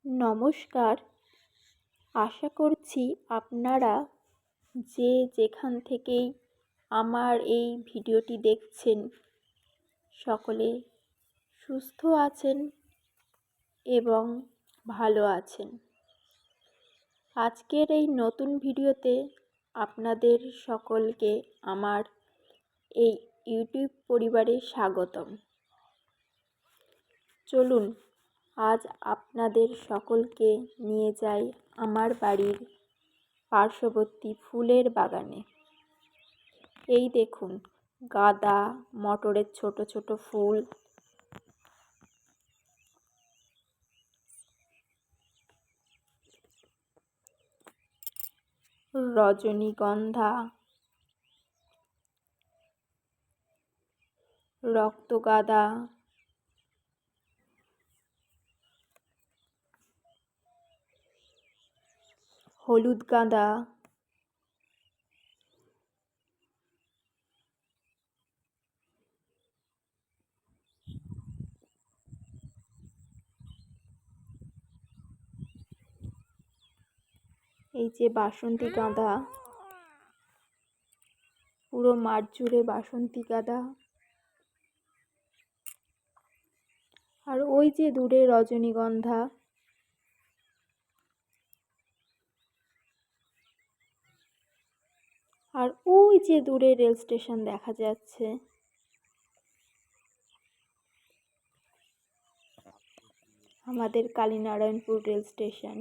নমস্কার। আশা করছি আপনারা যে যেখান থেকেই আমার এই ভিডিওটি দেখছেন সকলে সুস্থ আছেন এবং ভালো আছেন। আজকের এই নতুন ভিডিওতে আপনাদের সকলকে আমার এই ইউটিউব পরিবারে স্বাগতম। চলুন আজ আপনাদের সকলকে নিয়ে যাই আমার বাড়ির পার্শ্ববর্তী ফুলের বাগানে। এই দেখুন, গাঁদা, মটরের ছোট ছোট ফুল, রজনীগন্ধা, রক্তগাঁদা, হলুদ গাঁদা, এই যে বাসন্তী গাঁদা, পুরো মাঠ জুড়ে বাসন্তী গাঁদা, আর ওই যে দূরে রজনীগন্ধা। আর ওই যে দূরে রেল স্টেশন দেখা যাচ্ছে। আমাদের কালীনারায়ণপুর রেল স্টেশন।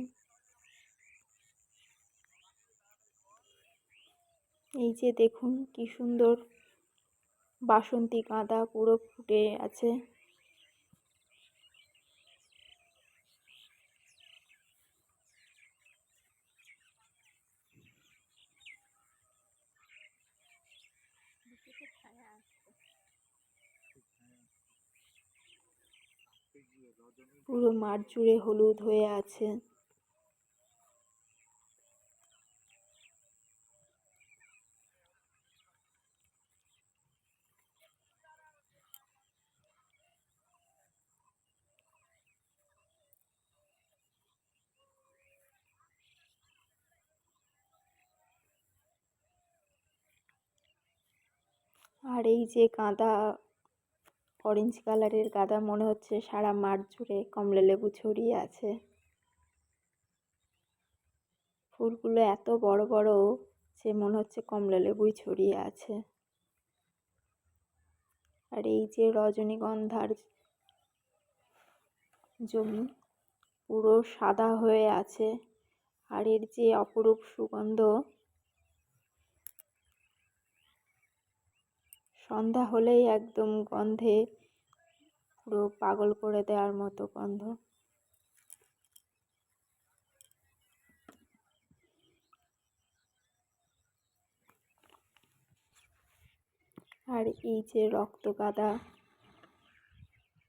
এই যে দেখুন কি সুন্দর বাসন্তী গাঁদা পুরো ফুটে আছে। পুরো মাঠ জুড়ে হলুদ হয়ে আছে। আর এই যে গাঁদা, অরেঞ্জ কালারের গাঁদা, মনে হচ্ছে সারা মাঠ জুড়ে কমলা লেবু ছড়িয়ে আছে। ফুলগুলো এত বড় বড় যে মনে হচ্ছে কমলা লেবুই ছড়িয়ে আছে। আর এই যে রজনীগন্ধার জমি পুরো সাদা হয়ে আছে। আর এর যে অপরূপ সুগন্ধ, সন্ধ্যা হলেই একদম গন্ধে পুরো পাগল করে দেওয়ার মতো গন্ধ। আর এই যে রক্তগাঁদা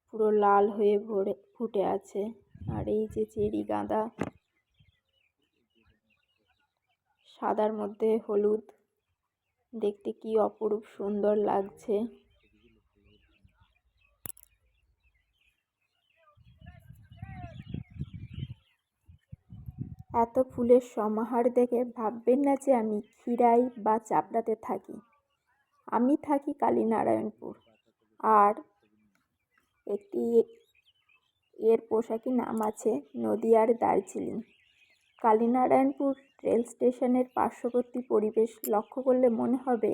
পুরো লাল হয়ে ফুটে আছে। আর এই যে চেরি গাঁদা, সাদার মধ্যে হলুদ, দেখতে কি অপরূপ সুন্দর লাগছে। এত ফুলের সমাহার দেখে ভাববেন না যে আমি খিরাই বা চাপড়াতে থাকি। আমি থাকি কালীনারায়ণপুর। আর একটি এর পোশাকি নাম আছে নদিয়ার দার্জিলিং। কালীনারায়ণপুর রেল স্টেশনের পার্শ্ববর্তী পরিবেশ লক্ষ্য করলে মনে হবে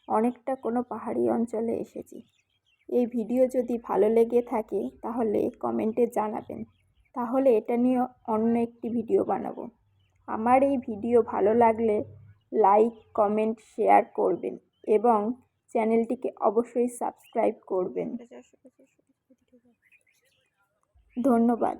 অনেকটা কোনো পাহাড়ি অঞ্চলে এসেছি। এই ভিডিও যদি ভালো লেগে থাকে তাহলে কমেন্টে জানাবেন, তাহলে এটা নিয়ে অন্য একটি ভিডিও বানাবো। আমার এই ভিডিও ভালো লাগলে লাইক, কমেন্ট, শেয়ার করবেন এবং চ্যানেলটিকে অবশ্যই সাবস্ক্রাইব করবেন। ধন্যবাদ।